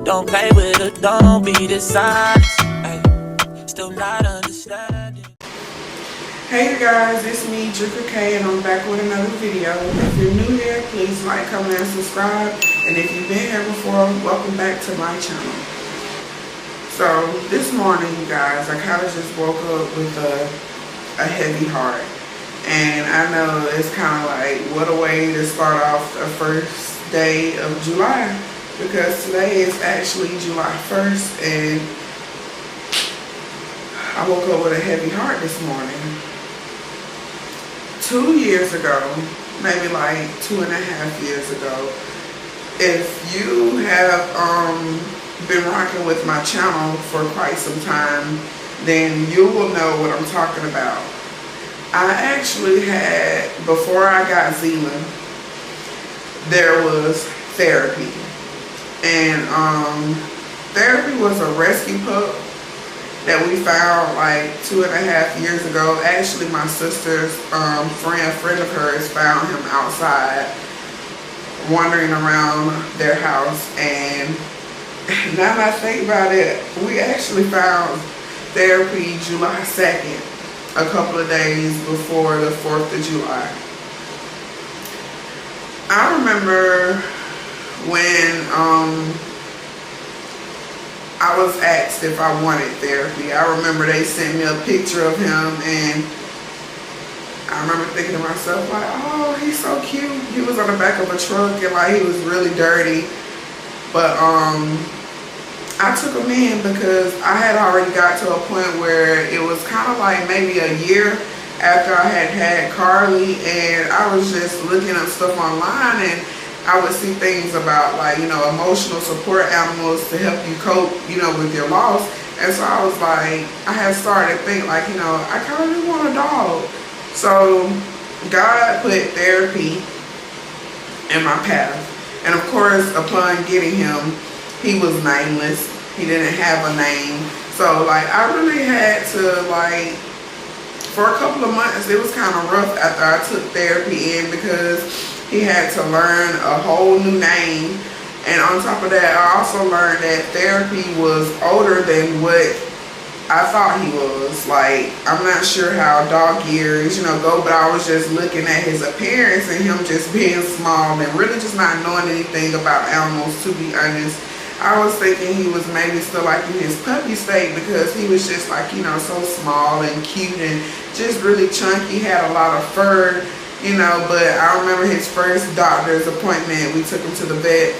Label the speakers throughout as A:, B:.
A: Don't play with it, don't be dishonest. Ay, still not understanding.
B: Hey you guys, it's me, Drika K, and I'm back with another video. If you're new here, please like, comment, and subscribe. And if you've been here before, welcome back to my channel. So this morning, you guys, I kind of just woke up with a heavy heart. And I know it's kind of like, what a way to start off the first day of July. Because today is actually July 1st, and I woke up with a heavy heart this morning. 2 years ago, maybe like 2.5 years ago, if you have been rocking with my channel for quite some time, then you will know what I'm talking about. I actually had, before I got Zealand, there was therapy. And therapy was a rescue pup that we found like 2.5 years ago. Actually, my sister's friend of hers found him outside wandering around their house. And now that I think about it, we actually found therapy July 2nd, a couple of days before the 4th of July. I remember when I was asked if I wanted therapy. I remember they sent me a picture of him, and I remember thinking to myself, like, oh, he's so cute. He was on the back of a truck, and like, he was really dirty. But I took him in because I had already got to a point where it was kind of like maybe a year after I had Carly, and I was just looking up stuff online, and I would see things about, like, you know, emotional support animals to help you cope, you know, with your loss. And so I was like, I had started to think, like, you know, I kind of do want a dog. So God put therapy in my path. And of course, upon getting him, he was nameless. He didn't have a name. So, like, I really had to, like, for a couple of months, it was kind of rough after I took therapy in, because he had to learn a whole new name. And on top of that, I also learned that therapy was older than what I thought he was. Like, I'm not sure how dog years, you know, go, but I was just looking at his appearance and him just being small and really just not knowing anything about animals, to be honest. I was thinking he was maybe still like in his puppy state, because he was just like, you know, so small and cute and just really chunky, had a lot of fur. You know, but I remember his first doctor's appointment, we took him to the vet,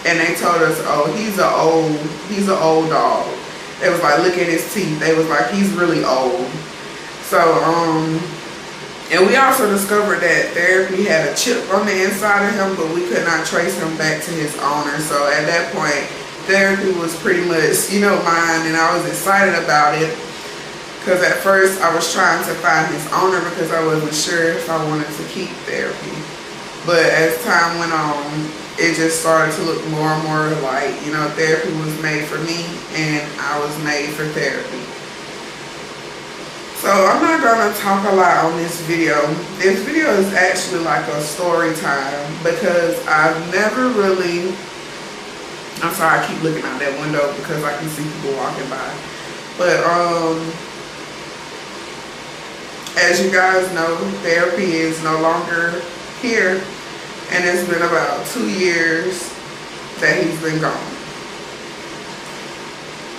B: and they told us, oh, he's an old dog. They was like, look at his teeth. They was like, he's really old. So, and we also discovered that therapy had a chip on the inside of him, but we could not trace him back to his owner. So at that point, therapy was pretty much, you know, mine, and I was excited about it. Because at first I was trying to find his owner because I wasn't sure if I wanted to keep therapy. But as time went on, it just started to look more and more like, you know, therapy was made for me and I was made for therapy. So I'm not going to talk a lot on this video. This video is actually like a story time, because I've never really, I'm sorry, I keep looking out that window because I can see people walking by. But as you guys know, therapy is no longer here, and it's been about 2 years that he's been gone.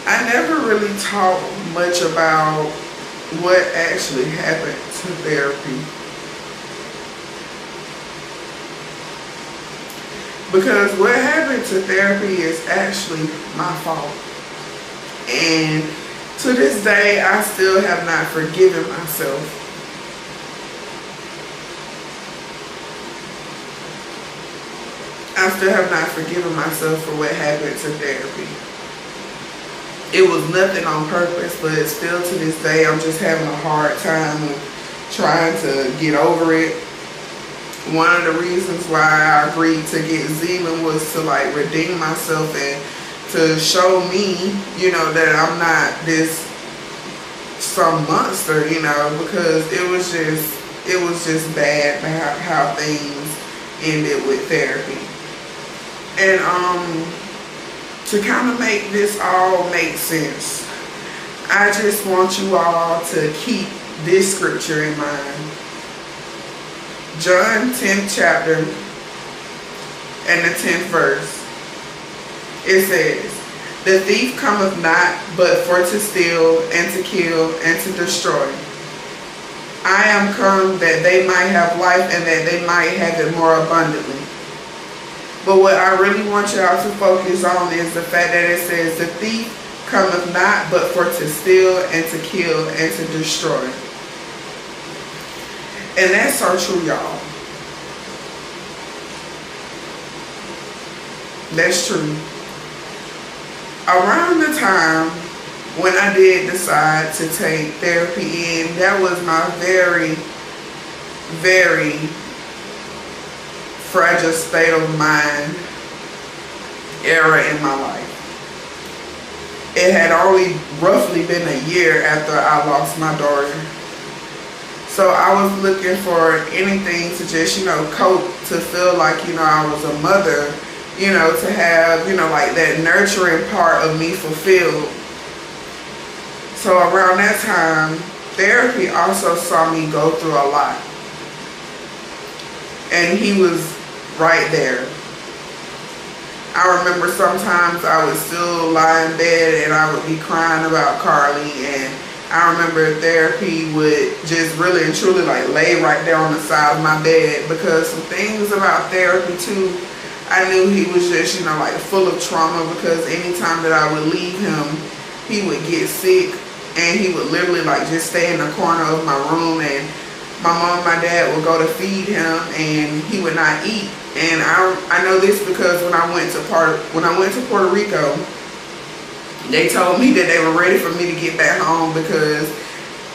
B: I never really talked much about what actually happened to therapy, because what happened to therapy is actually my fault. And to this day, I still have not forgiven myself. I still have not forgiven myself for what happened to therapy. It was nothing on purpose, but still to this day, I'm just having a hard time of trying to get over it. One of the reasons why I agreed to get Zealand was to, like, redeem myself and to show me, you know, that I'm not this some monster, you know, because it was just bad how things ended with therapy. And to kind of make this all make sense, I just want you all to keep this scripture in mind. John 10th chapter and the 10th verse. It says, "The thief cometh not but for to steal and to kill and to destroy. I am come that they might have life and that they might have it more abundantly." But what I really want y'all to focus on is the fact that it says, "The thief cometh not but for to steal and to kill and to destroy." And that's so true, y'all. That's true. Around the time when I did decide to take therapy in, that was my very, very fragile state of mind era in my life. It had only roughly been a year after I lost my daughter. So I was looking for anything to just, cope, to feel like, I was a mother, to have, like that nurturing part of me fulfilled. So around that time, therapy also saw me go through a lot. And he was right there. I remember sometimes I would still lie in bed and I would be crying about Carly, and I remember therapy would just really and truly like lay right there on the side of my bed, because some things about therapy too, I knew he was just, like full of trauma, because anytime that I would leave him, he would get sick and he would literally like just stay in the corner of my room, and my mom and my dad would go to feed him and he would not eat. And I know this because when I went to Puerto Rico, they told me that they were ready for me to get back home, because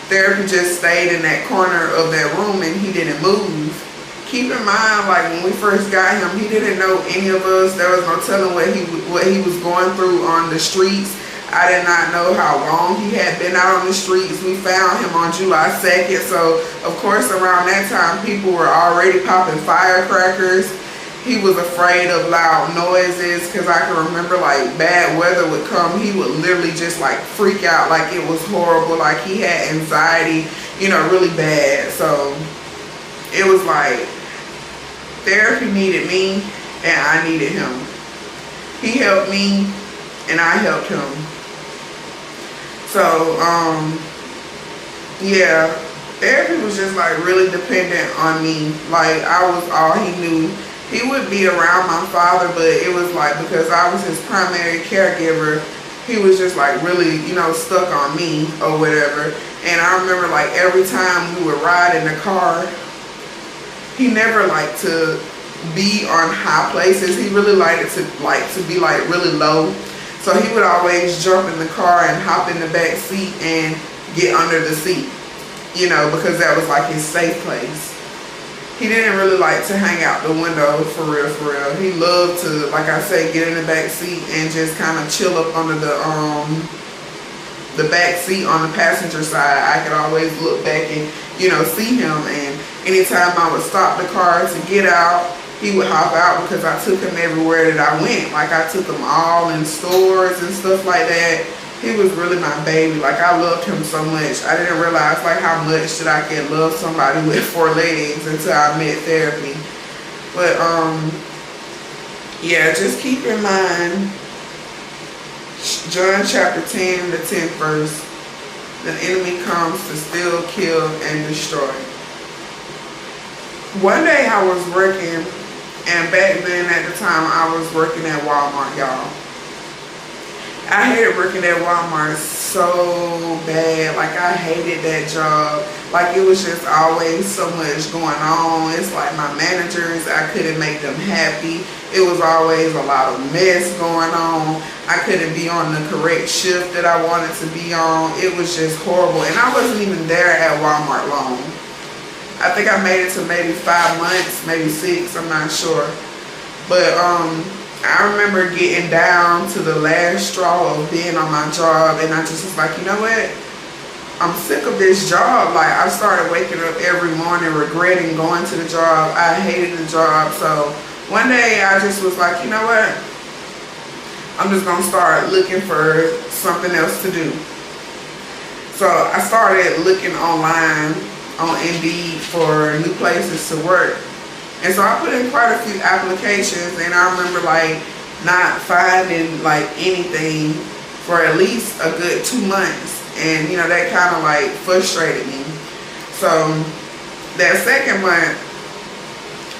B: therapy just stayed in that corner of that room and he didn't move. Keep in mind, like when we first got him, he didn't know any of us. There was no telling what he was going through on the streets. I did not know how long he had been out on the streets. We found him on July 2nd. So, of course, around that time, people were already popping firecrackers. He was afraid of loud noises, because I can remember like bad weather would come. He would literally just like freak out like it was horrible. Like he had anxiety, really bad. So it was like therapy needed me and I needed him. He helped me and I helped him. So, yeah, therapy was just like really dependent on me. Like I was all he knew. He would be around my father, but it was like because I was his primary caregiver, he was just like really, stuck on me or whatever. And I remember like every time we would ride in the car, he never liked to be on high places. He really liked to be like really low. So he would always jump in the car and hop in the back seat and get under the seat, because that was like his safe place. He didn't really like to hang out the window for real. He loved to, like I say, get in the back seat and just kind of chill up under the back seat on the passenger side. I could always look back and, see him. And anytime I would stop the car to get out, he would hop out, because I took him everywhere that I went. Like I took him all in stores and stuff like that. He was really my baby. Like I loved him so much. I didn't realize like how much that I could love somebody with 4 legs until I met therapy. But yeah, just keep in mind John chapter 10, the 10th verse. The enemy comes to steal, kill, and destroy. One day I was working, and back then at the time I was working at Walmart, y'all. I hated working at Walmart so bad. Like I hated that job. Like it was just always so much going on. It's like my managers, I couldn't make them happy. It was always a lot of mess going on. I couldn't be on the correct shift that I wanted to be on. It was just horrible. And I wasn't even there at Walmart long. I think I made it to maybe 5 months, maybe 6, I'm not sure. But I remember getting down to the last straw of being on my job, and I just was like, you know what? I'm sick of this job. Like, I started waking up every morning regretting going to the job. I hated the job. So one day I just was like, you know what? I'm just gonna start looking for something else to do. So I started looking online on Indeed for new places to work. And so I put in quite a few applications, and I remember like not finding like anything for at least a good 2 months. And you know, that kind of like frustrated me. So that second month,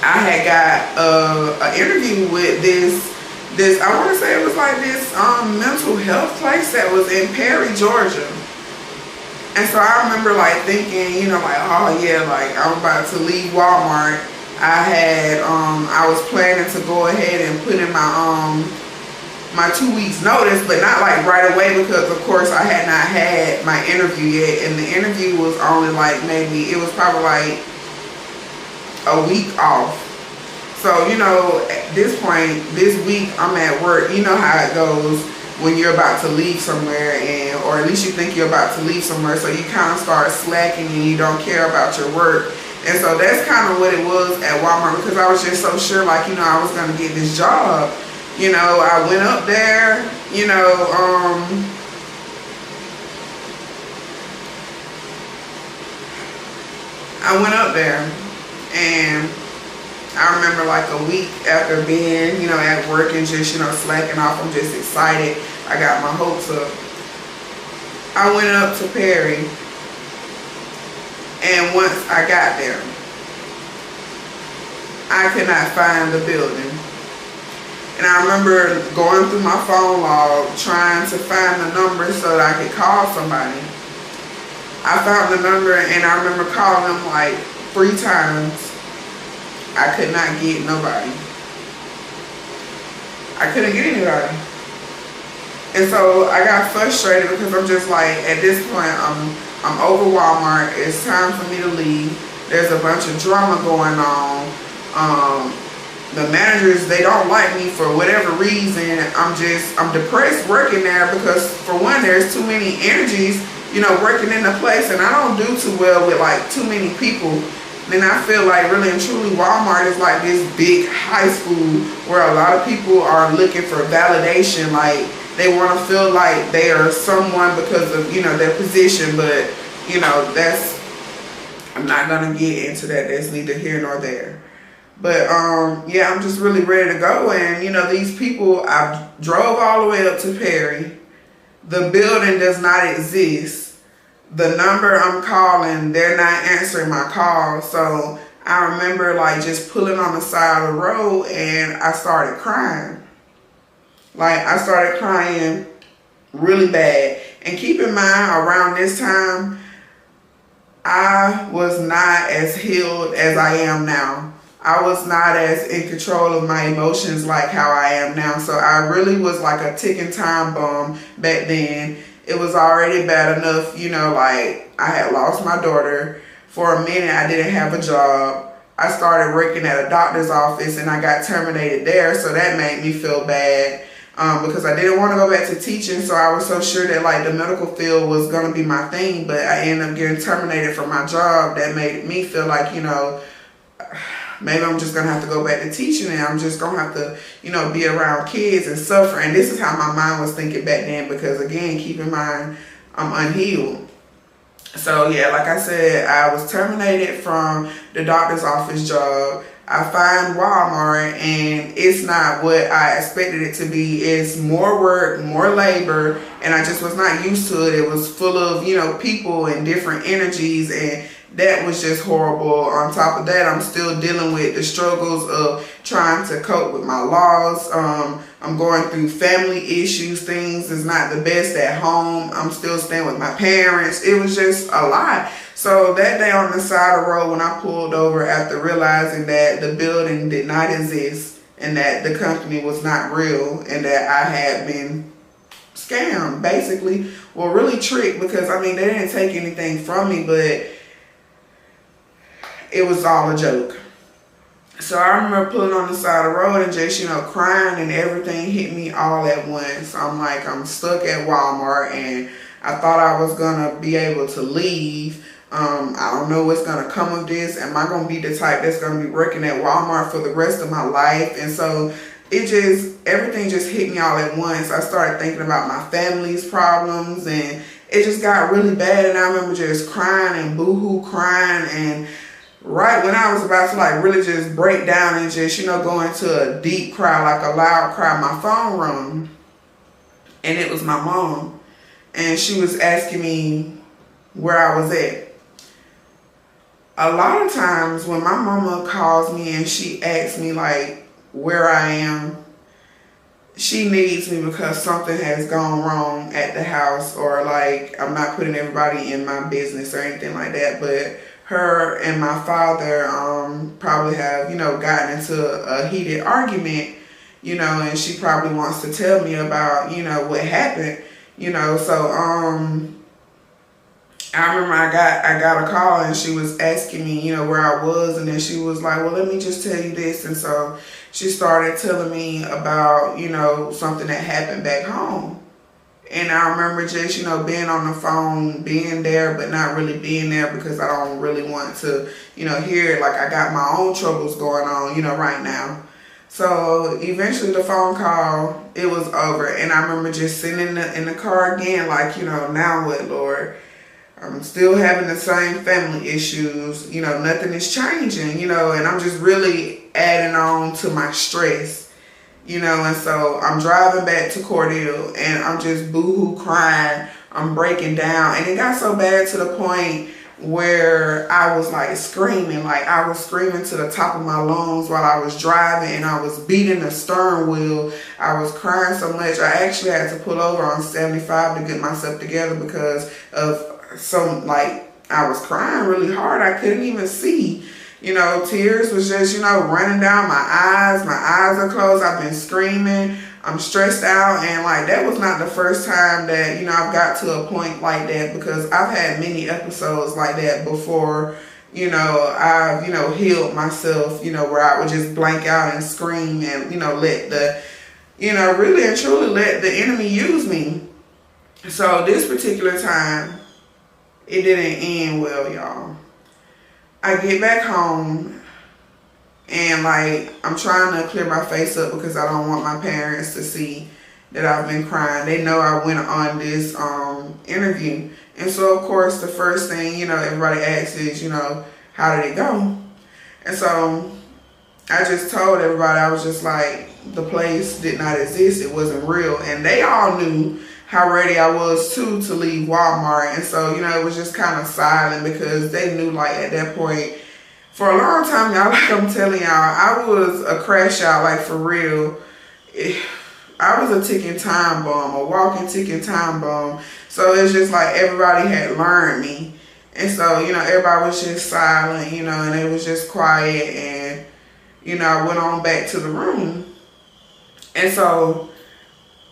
B: I had got an interview with this, I want to say it was like this mental health place that was in Perry, Georgia. And so I remember like thinking, you know, like, oh yeah, like I'm about to leave Walmart. I was planning to go ahead and put in my 2 weeks notice, but not like right away, because of course I had not had my interview yet, and the interview was only like it was probably like a week off. So, you know, at this point, this week I'm at work. You know how it goes when you're about to leave somewhere, or at least you think you're about to leave somewhere, so you kind of start slacking and you don't care about your work. And so that's kind of what it was at Walmart, because I was just so sure, like, you know, I was going to get this job. You know, I went up there, you know, I went up there, and I remember like a week after being, you know, at work and just, you know, slacking off, I'm just excited. I got my hopes up. I went up to Perry, and once I got there, I could not find the building. And I remember going through my phone log trying to find the number so that I could call somebody. I found the number, and I remember calling them like 3 times. I could not get nobody. I couldn't get anybody. And so I got frustrated, because I'm just like, at this point, I'm over Walmart. It's time for me to leave. There's a bunch of drama going on. The managers, they don't like me for whatever reason. I'm depressed working there, because for one, there's too many energies, you know, working in the place, and I don't do too well with like too many people. Then I feel like really and truly Walmart is like this big high school where a lot of people are looking for validation. Like, they want to feel like they are someone because of, you know, their position. But, you know, I'm not going to get into that. That's neither here nor there. But, yeah, I'm just really ready to go. And, you know, these people, I drove all the way up to Perry. The building does not exist. The number I'm calling, they're not answering my call. So I remember like just pulling on the side of the road, and I started crying. Like, I started crying really bad. And keep in mind, around this time, I was not as healed as I am now. I was not as in control of my emotions like how I am now. So I really was like a ticking time bomb back then. It was already bad enough, you know, like I had lost my daughter. For a minute, I didn't have a job. I started working at a doctor's office, and I got terminated there. So that made me feel bad, because I didn't want to go back to teaching. So I was so sure that like the medical field was going to be my thing, but I ended up getting terminated from my job. That made me feel like, you know, maybe I'm just going to have to go back to teaching, and I'm just going to have to, you know, be around kids and suffer. And this is how my mind was thinking back then, because again, keep in mind, I'm unhealed. So yeah, like I said, I was terminated from the doctor's office job. I find Walmart, and it's not what I expected it to be. It's more work, more labor, and I just was not used to it. It was full of, you know, people and different energies, and that was just horrible. On top of that, I'm still dealing with the struggles of trying to cope with my loss. I'm going through family issues. Things is not the best at home. I'm still staying with my parents. It was just a lot. So that day on the side of the road, when I pulled over after realizing that the building did not exist, and that the company was not real, and that I had been scammed, basically, well, really tricked, because I mean, they didn't take anything from me, but it was all a joke. So I remember pulling on the side of the road and just, you know, crying, and everything hit me all at once. I'm like, I'm stuck at Walmart, and I thought I was gonna be able to leave. I don't know what's gonna come of this. Am I gonna be the type that's gonna be working at Walmart for the rest of my life? And so everything just hit me all at once. I started thinking about my family's problems, and it just got really bad. And I remember just crying and boohoo crying, and right when I was about to like really just break down and just, go into a deep cry, like a loud cry, my phone rung, and it was my mom, and she was asking me where I was at. A lot of times when my mama calls me and she asks me like where I am, she needs me because something has gone wrong at the house, or like I'm not putting everybody in my business or anything like that, but her and my father probably have, gotten into a heated argument, and she probably wants to tell me about, what happened, so I remember I got a call and she was asking me, where I was, and then she was like, well, let me just tell you this. And so she started telling me about, something that happened back home. And I remember just, being on the phone, being there, but not really being there because I don't really want to, hear it. Like I got my own troubles going on, right now. So eventually the phone call, it was over. And I remember just sitting in the car again, like, now what, Lord? I'm still having the same family issues, nothing is changing, and I'm just really adding on to my stress, and so I'm driving back to Cordell and I'm just boohoo crying, I'm breaking down, and it got so bad to the point where I was like screaming, like I was screaming to the top of my lungs while I was driving, and I was beating the steering wheel. I was crying so much, I actually had to pull over on 75 to get myself together because of I was crying really hard. I couldn't even see, tears was just, running down my eyes. My eyes are closed. I've been screaming. I'm stressed out. And like, that was not the first time that, I've got to a point like that, because I've had many episodes like that before. I've, healed myself, where I would just blank out and scream and, let the, really and truly let the enemy use me. So this particular time, it didn't end well, y'all. I get back home and like I'm trying to clear my face up because I don't want my parents to see that I've been crying. They know I went on this interview. And so of course the first thing, everybody asks is, how did it go? And so I just told everybody, I was just like, the place did not exist. It wasn't real. And they all knew how ready I was to leave Walmart. And so, it was just kind of silent because they knew like at that point, for a long time, y'all, like I'm telling y'all, I was a crash out, like for real. I was a ticking time bomb, a walking ticking time bomb. So it's just like everybody had learned me. And so, everybody was just silent, and it was just quiet. And, I went on back to the room. And so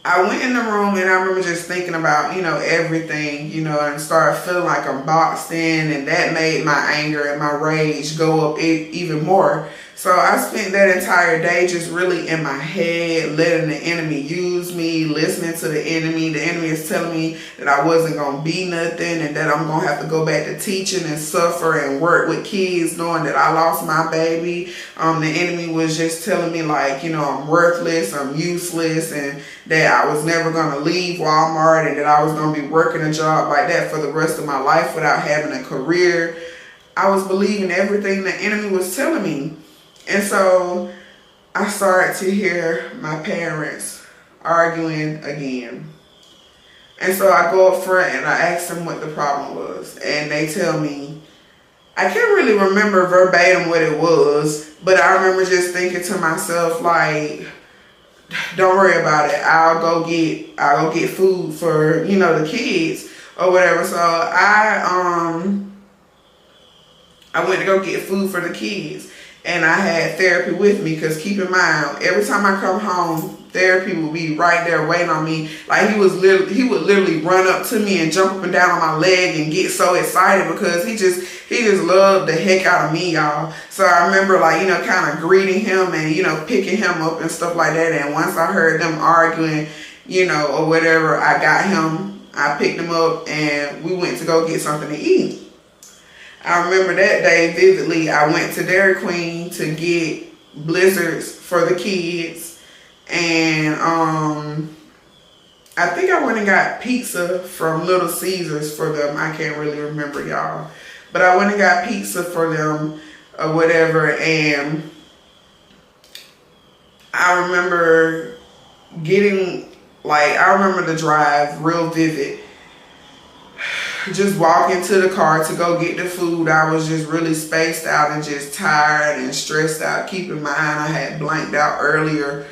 B: I went in the room and I remember just thinking about, everything, and started feeling like I'm boxed in, and that made my anger and my rage go up even more. So I spent that entire day just really in my head, letting the enemy use me, listening to the enemy. The enemy is telling me that I wasn't going to be nothing and that I'm going to have to go back to teaching and suffer and work with kids, knowing that I lost my baby. The enemy was just telling me like, I'm worthless, I'm useless, and that I was never going to leave Walmart, and that I was going to be working a job like that for the rest of my life without having a career. I was believing everything the enemy was telling me. And so I started to hear my parents arguing again. And so I go up front and I ask them what the problem was. And they tell me, I can't really remember verbatim what it was, but I remember just thinking to myself, like, don't worry about it. I'll go get food for, the kids or whatever. So I went to go get food for the kids. And I had therapy with me, because keep in mind, every time I come home, therapy would be right there waiting on me. Like he would literally run up to me and jump up and down on my leg and get so excited, because he just loved the heck out of me, y'all. So I remember like, kind of greeting him and, picking him up and stuff like that. And once I heard them arguing, or whatever, I got him I picked him up and we went to go get something to eat. I remember that day vividly. I went to Dairy Queen to get Blizzards for the kids, and I think I went and got pizza from Little Caesars for them. I can't really remember, y'all, but I went and got pizza for them or whatever. And I remember I remember the drive real vivid. Just walking to the car to go get the food, I was just really spaced out and just tired and stressed out. Keep in mind, I had blanked out earlier,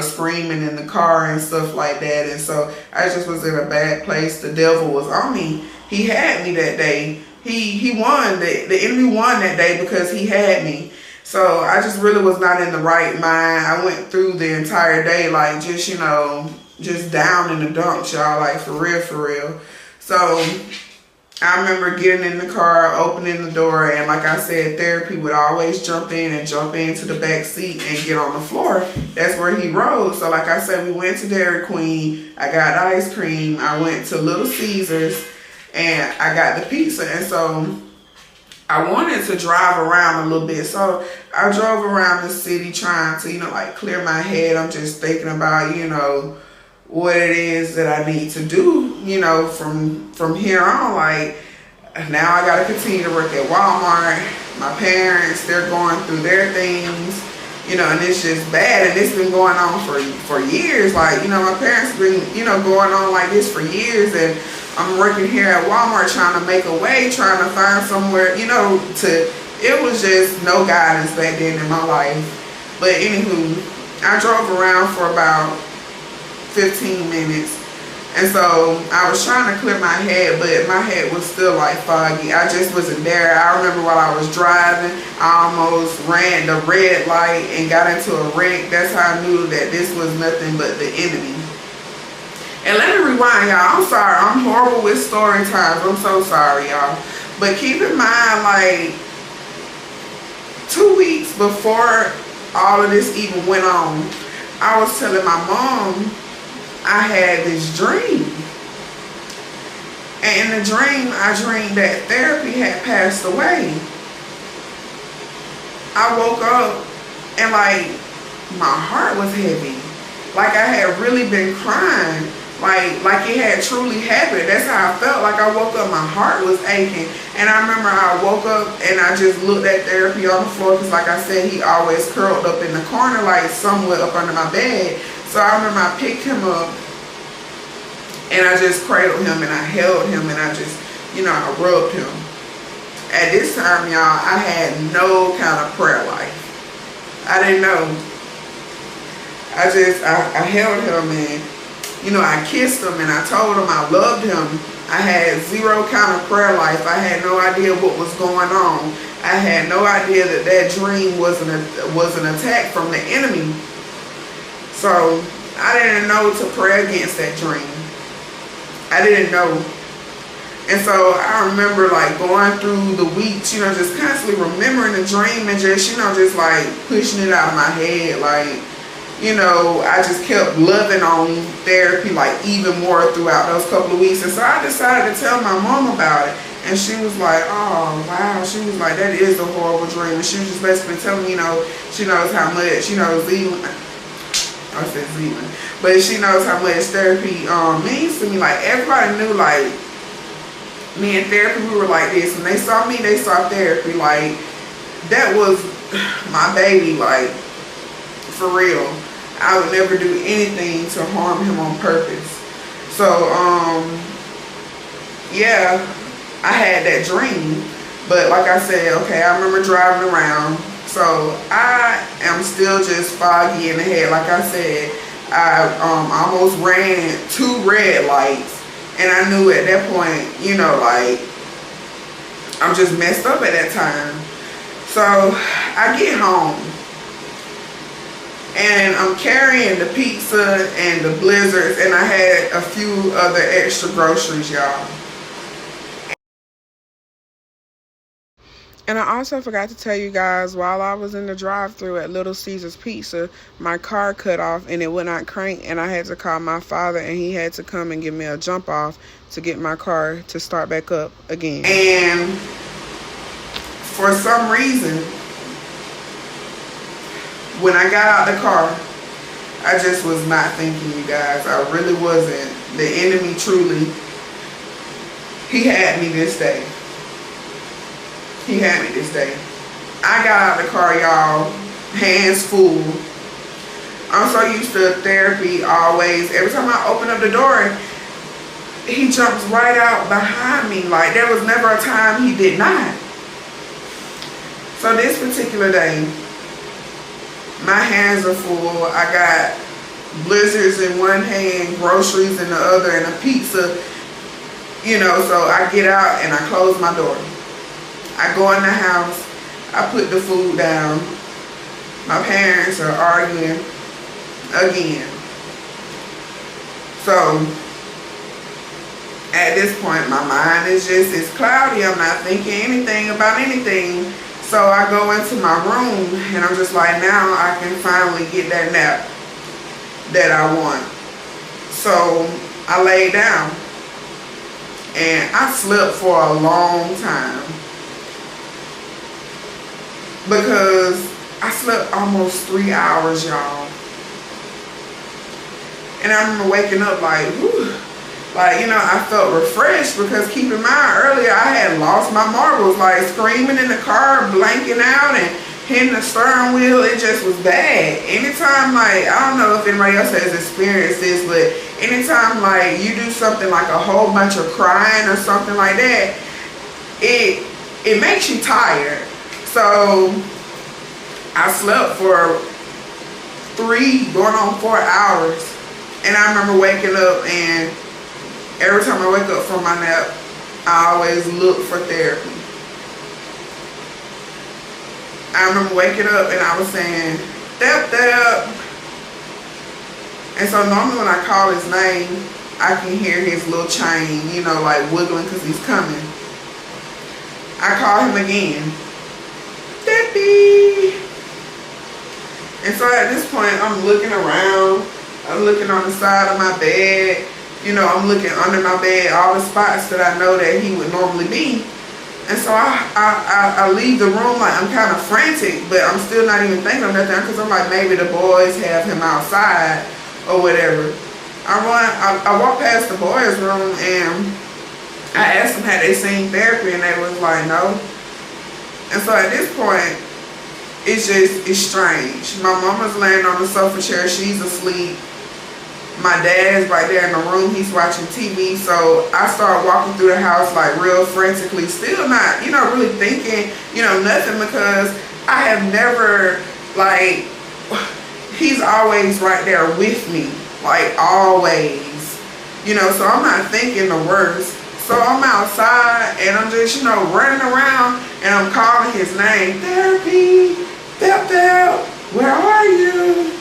B: screaming in the car and stuff like that. And so I just was in a bad place. The devil was on me. He had me that day. He won. The enemy won that day because he had me. So I just really was not in the right mind. I went through the entire day like just down in the dumps, y'all, like for real. So I remember getting in the car, opening the door, and like I said, therapy would always jump into the back seat and get on the floor. That's where he rode. So like I said, we went to Dairy Queen. I got ice cream. I went to Little Caesars, and I got the pizza. And so I wanted to drive around a little bit. So I drove around the city trying to, clear my head. I'm just thinking about, what it is that I need to do, from here on. Like, now I gotta continue to work at Walmart. My parents, they're going through their things, and it's just bad. And it's been going on for years. Like, my parents have been, going on like this for years. And I'm working here at Walmart trying to make a way, trying to find somewhere, it was just no guidance back then in my life. But anywho, I drove around for about 15 minutes, and so I was trying to clear my head, but my head was still like foggy. I just wasn't there. I remember while I was driving, I almost ran the red light and got into a wreck. That's how I knew that this was nothing but the enemy. And let me rewind, y'all. I'm sorry. I'm horrible with story times. I'm so sorry, y'all. But keep in mind, like 2 weeks before all of this even went on, I was telling my mom I had this dream. And in the dream, I dreamed that therapy had passed away. I woke up and my heart was heavy. Like I had really been crying. Like it had truly happened. That's how I felt. Like I woke up, my heart was aching. And I remember I woke up and I just looked at therapy on the floor, because like I said, he always curled up in the corner, like somewhere up under my bed. So I remember I picked him up and I just cradled him and I held him and I just, I rubbed him. At this time, y'all, I had no kind of prayer life. I didn't know. I held him and, I kissed him and I told him I loved him. I had zero kind of prayer life. I had no idea what was going on. I had no idea that dream was an attack from the enemy. So I didn't know to pray against that dream. I didn't know. And so I remember going through the weeks, just constantly remembering the dream and just, just pushing it out of my head. I just kept loving on therapy even more throughout those couple of weeks. And so I decided to tell my mom about it. And she was like, oh, wow. She was like, that is a horrible dream. And she was just basically telling me, she knows how much, I said Zealand. But she knows how much therapy means to me. Everybody knew, me and therapy, we were like this. When they saw me, they saw therapy. That was my baby, for real. I would never do anything to harm him on purpose. So, yeah, I had that dream. But like I said, okay, I remember driving around. So I am still just foggy in the head. Like I said, I almost ran 2 red lights. And I knew at that point, I'm just messed up at that time. So I get home. And I'm carrying the pizza and the Blizzards. And I had a few other extra groceries, y'all. And I also forgot to tell you guys, while I was in the drive-thru at Little Caesars Pizza, my car cut off and it would not crank, and I had to call my father, and he had to come and give me a jump off to get my car to start back up again. And for some reason, when I got out the car, I just was not thinking, you guys. I really wasn't. The enemy truly, he had me this day. He had me this day. I got out of the car, y'all, hands full. I'm so used to therapy always. Every time I open up the door, he jumps right out behind me. Like, there was never a time he did not. So this particular day, my hands are full. I got blizzards in one hand, groceries in the other, and a pizza. You know, so I get out and I close my door. I go in the house, I put the food down. My parents are arguing again. So at this point, my mind is just, it's cloudy. I'm not thinking anything about anything. So I go into my room and I'm just like, now I can finally get that nap that I want. So I lay down and I slept for a long time. Because I slept almost 3 hours, y'all. And I remember waking up like, whew, like, you know, I felt refreshed because keep in mind, earlier I had lost my marbles, like screaming in the car, blanking out and hitting the steering wheel. It just was bad. Anytime, like, I don't know if anybody else has experienced this, but anytime, like, you do something like a whole bunch of crying or something like that, it makes you tired. So I slept for 3 going on 4 hours. And I remember waking up, and every time I wake up from my nap, I always look for therapy. I remember waking up and I was saying, Thep. And so normally when I call his name, I can hear his little chain, you know, like wiggling because he's coming. I call him again. Debbie. And so at this point, I'm looking around. I'm looking on the side of my bed. You know, I'm looking under my bed, all the spots that I know that he would normally be. And so I leave the room like I'm kind of frantic, but I'm still not even thinking of nothing because I'm like, maybe the boys have him outside or whatever. I walked past the boys' room and I asked them had they seen therapy, and they was like, no. And so at this point, it's strange. My mama's laying on the sofa chair, she's asleep. My dad's right there in the room, he's watching TV. So I start walking through the house like real frantically, still not, you know, really thinking, you know, nothing, because I have never, like, he's always right there with me, like always, you know, so I'm not thinking the worst. So I'm outside and I'm just, you know, running around and I'm calling his name. Therapy, Thep, where are you?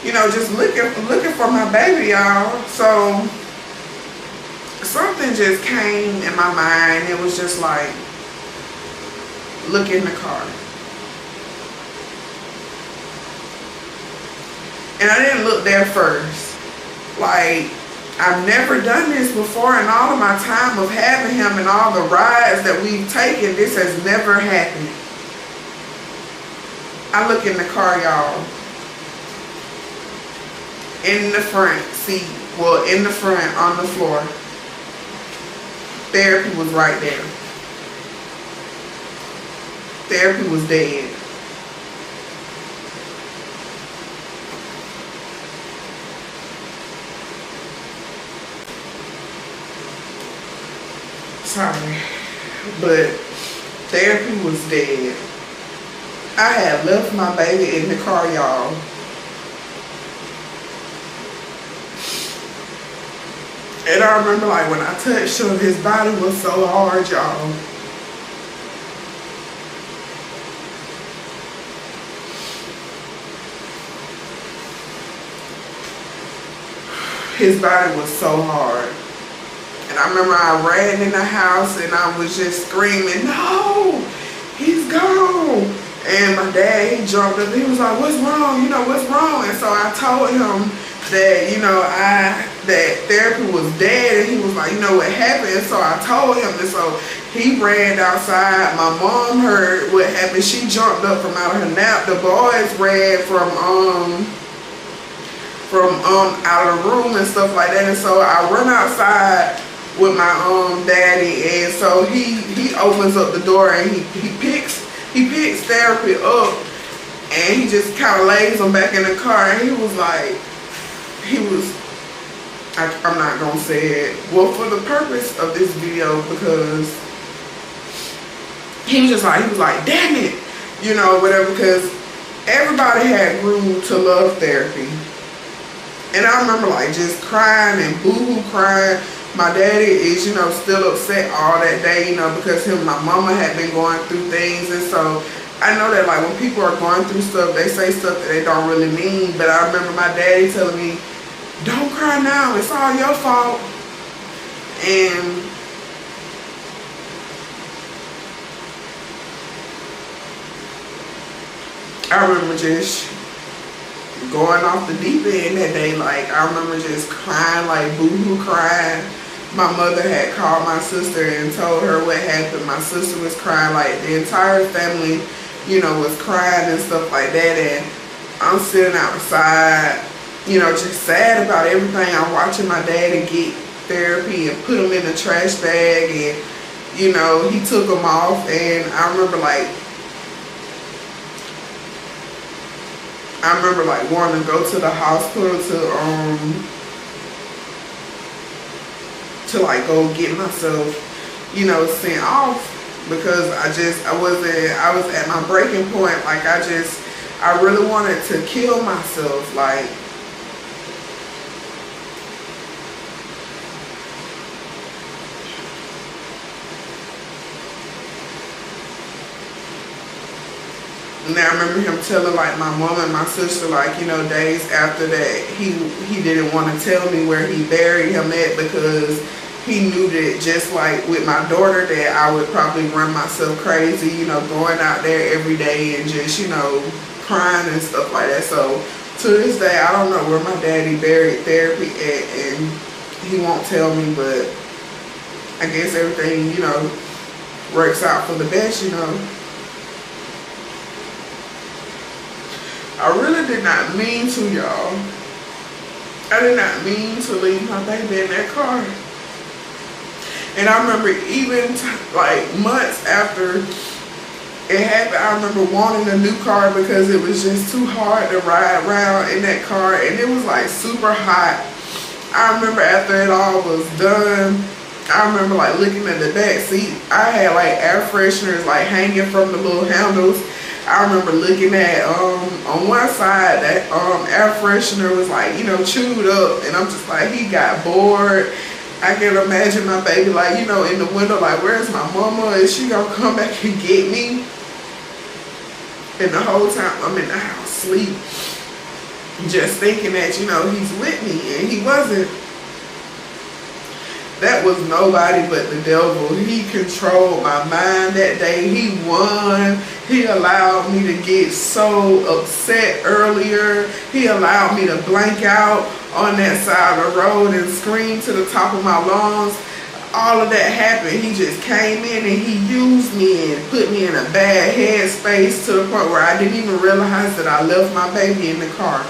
B: You know, just looking for my baby, y'all. So something just came in my mind. It was just like, look in the car. And I didn't look there first. Like, I've never done this before in all of my time of having him and all the rides that we've taken. This has never happened. I look in the car, y'all. In the front seat, well, in the front on the floor, therapy was right there. Therapy was dead. Sorry, but therapy was dead. I had left my baby in the car, y'all. And I remember, like, when I touched him, his body was so hard, y'all. His body was so hard. And I remember I ran in the house and I was just screaming, no, he's gone. And my dad, he jumped up, he was like, what's wrong? You know, what's wrong? And so I told him that, you know, that therapy was dead, and he was like, you know what happened? And so I told him, and so he ran outside. My mom heard what happened. She jumped up from out of her nap. The boys ran from out of the room and stuff like that. And so I run outside with my daddy, and so he opens up the door and he picks therapy up, and he just kind of lays him back in the car, and he was like, I'm not gonna say it, well, for the purpose of this video, because he was like, damn it, you know, whatever, because everybody had grew to love therapy. And I remember like just crying and boo-hoo crying. My daddy is, you know, still upset all that day, you know, because my mama had been going through things. And so I know that like when people are going through stuff, they say stuff that they don't really mean. But I remember my daddy telling me, don't cry now, it's all your fault. And I remember just going off the deep end that day. Like, I remember just crying, like boo-hoo crying. My mother had called my sister and told her what happened. My sister was crying, like the entire family, you know, was crying and stuff like that. And I'm sitting outside, you know, just sad about everything. I'm watching my daddy get therapy and put him in a trash bag, and, you know, he took them off. And I remember like wanting to go to the hospital to like go get myself, you know, sent off, because I was at my breaking point. Like I really wanted to kill myself. Like, and I remember him telling like my mom and my sister, like, you know, days after that, he didn't want to tell me where he buried him at, because he knew that just like with my daughter, that I would probably run myself crazy, you know, going out there every day and just, you know, crying and stuff like that. So to this day, I don't know where my daddy buried therapy at, and he won't tell me, but I guess everything, you know, works out for the best, you know. I really did not mean to, y'all. I did not mean to leave my baby in that car. And I remember even like months after it happened, I remember wanting a new car because it was just too hard to ride around in that car, and it was like super hot. I remember after it all was done, I remember like looking at the back seat. I had like air fresheners like hanging from the little handles. I remember looking at on one side that air freshener was like, you know, chewed up, and I'm just like, he got bored. I can imagine my baby like, you know, in the window like, where's my mama? Is she gonna come back and get me? And the whole time I'm in the house sleep, just thinking that, you know, he's with me, and he wasn't. That was nobody but the devil. He controlled my mind that day. He won. He allowed me to get so upset earlier. He allowed me to blank out on that side of the road and scream to the top of my lungs. All of that happened. He just came in and he used me and put me in a bad headspace to the point where I didn't even realize that I left my baby in the car.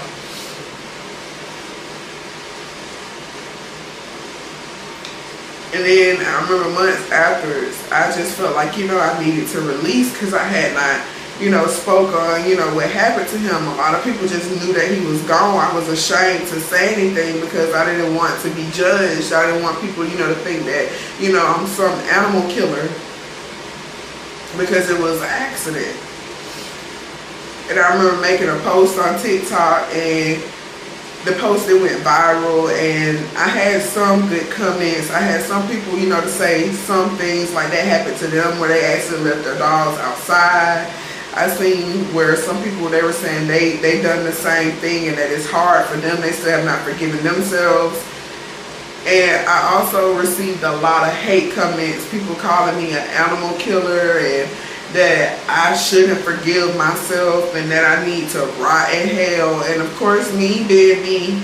B: And then I remember months afterwards, I just felt like, you know, I needed to release, because I had not, you know, spoke on, you know, what happened to him. A lot of people just knew that he was gone. I was ashamed to say anything because I didn't want to be judged. I didn't want people, you know, to think that, you know, I'm some animal killer, because it was an accident. And I remember making a post on TikTok, and the post, it went viral, and I had some good comments. I had some people, you know, to say some things like that happened to them where they actually left their dogs outside. I seen where some people, they were saying they done the same thing, and that it's hard for them. They still have not forgiven themselves. And I also received a lot of hate comments, people calling me an animal killer, and that I shouldn't forgive myself, and that I need to rot in hell. And of course, me being me,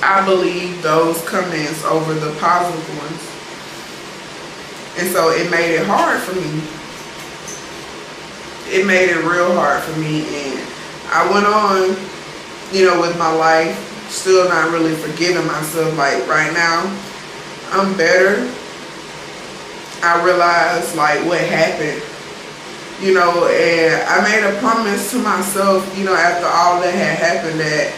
B: I believe those comments over the positive ones. And so it made it hard for me. It made it real hard for me. And I went on, with my life, still not really forgiving myself. Like right now, I'm better. I realized like what happened, and I made a promise to myself, after all that had happened, that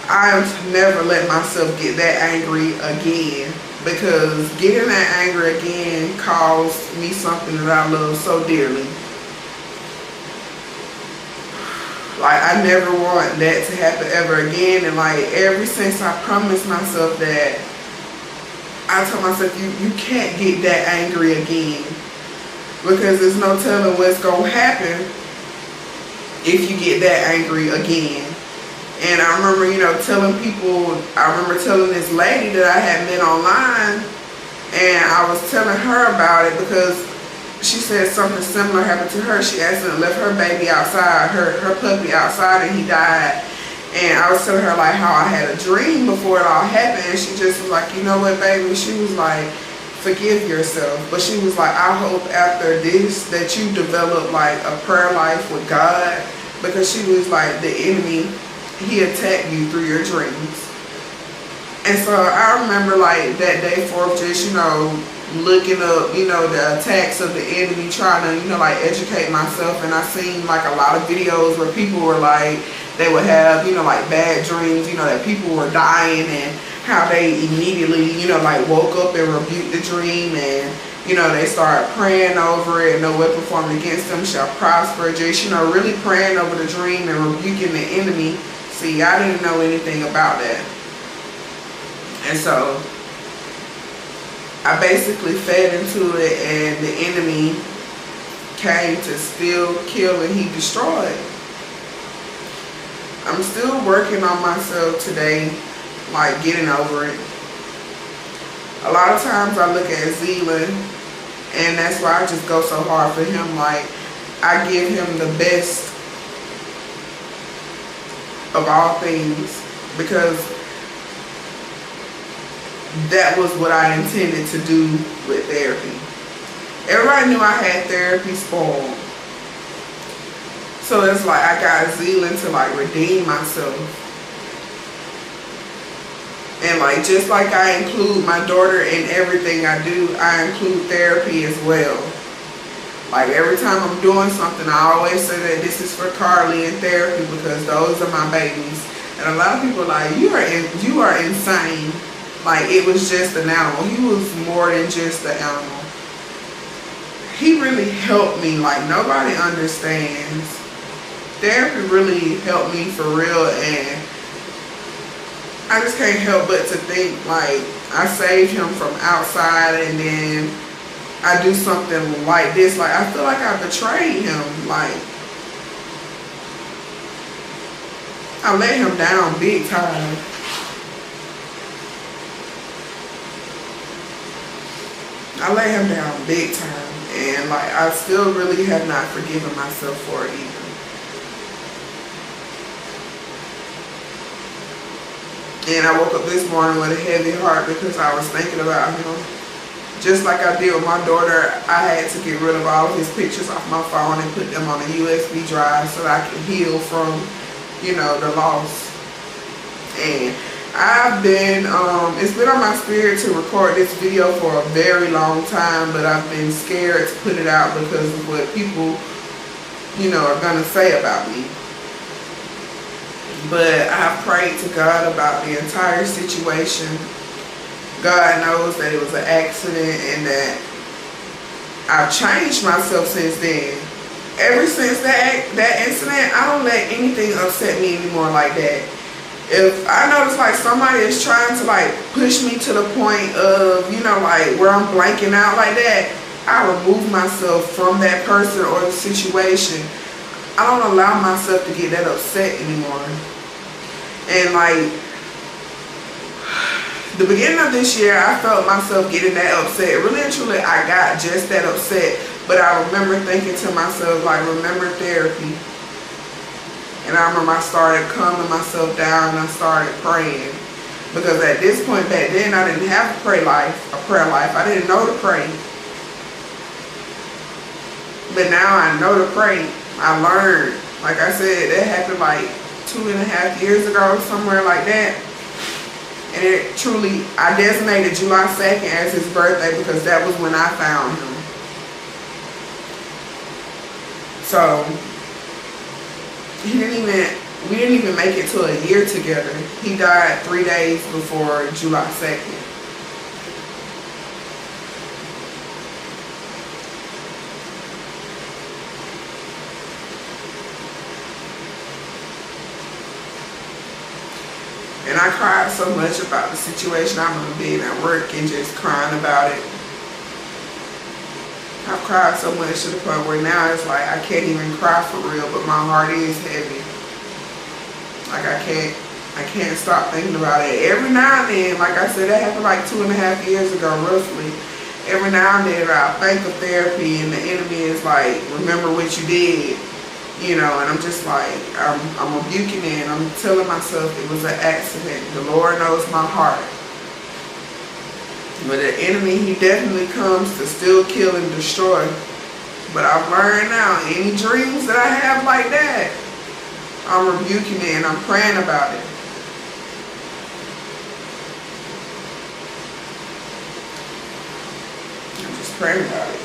B: I've never let myself get that angry again, because getting that angry again caused me something that I love so dearly. Like, I never want that to happen ever again. And like, ever since I promised myself that, I told myself, you can't get that angry again, because there's no telling what's gonna happen if you get that angry again. And I remember, telling people, I remember telling this lady that I had met online, and I was telling her about it because she said something similar happened to her. She accidentally left her baby outside, her puppy outside, and he died. And I was telling her like how I had a dream before it all happened, and she just was like, you know what, baby? She was like, forgive yourself. But she was like, I hope after this that you develop like a prayer life with God, because she was like, the enemy, he attacked you through your dreams. And so I remember like that day forth, just, looking up, the attacks of the enemy, trying to, like educate myself. And I seen like a lot of videos where people were like, they would have, like bad dreams, that people were dying, and how they immediately, like woke up and rebuked the dream, and, they started praying over it. No weapon formed against them shall prosper. Just, really praying over the dream and rebuking the enemy. See, I didn't know anything about that. And so I basically fed into it, and the enemy came to steal, kill, and he destroyed. I'm still working on myself today, like getting over it. A lot of times I look at Zealand, and that's why I just go so hard for him. Like, I give him the best of all things, because that was what I intended to do with therapy. Everybody knew I had therapy spoiled. So it's like I got Zealand to like redeem myself. And like, just like I include my daughter in everything I do, I include therapy as well. Like, every time I'm doing something, I always say that this is for Carly and therapy, because those are my babies. And a lot of people are like, you are insane. Like, it was just an animal. He was more than just an animal. He really helped me like nobody understands. Therapy really helped me for real, and I just can't help but to think like I saved him from outside, and then I do something like this. Like, I feel like I betrayed him. Like, I let him down big time. I let him down big time. And like, I still really have not forgiven myself for it either. And I woke up this morning with a heavy heart because I was thinking about him. Just like I did with my daughter, I had to get rid of all of his pictures off my phone and put them on a USB drive so that I can heal from, the loss. And I've been, it's been on my spirit to record this video for a very long time, but I've been scared to put it out because of what people, are going to say about me. But I prayed to God about the entire situation. God knows that it was an accident, and that I've changed myself since then. Ever since that incident, I don't let anything upset me anymore like that. If I notice like somebody is trying to like push me to the point of, like where I'm blanking out like that, I remove myself from that person or the situation. I don't allow myself to get that upset anymore. And like, the beginning of this year, I felt myself getting that upset. Really and truly, I got just that upset. But I remember thinking to myself, like, remember therapy. And I remember I started calming myself down and I started praying. Because at this point back then, I didn't have a prayer life. I didn't know to pray. But now I know to pray. I learned. Like I said, that happened like 2.5 years ago, somewhere like that. And it truly, I designated July 2nd as his birthday because that was when I found him. So, we didn't even make it to a year together. He died 3 days before July 2nd. And I cried so much about the situation. I remember being at work and just crying about it. I've cried so much to the point where now it's like I can't even cry for real, but my heart is heavy. Like I can't stop thinking about it. Every now and then, like I said, that happened like 2.5 years ago, roughly. Every now and then I think of therapy and the enemy is like, remember what you did. You know, and I'm just like, I'm rebuking it and I'm telling myself it was an accident. The Lord knows my heart. But the enemy, he definitely comes to steal, kill, and destroy. But I've learned now, any dreams that I have like that, I'm rebuking it and I'm praying about it. I'm just praying about it.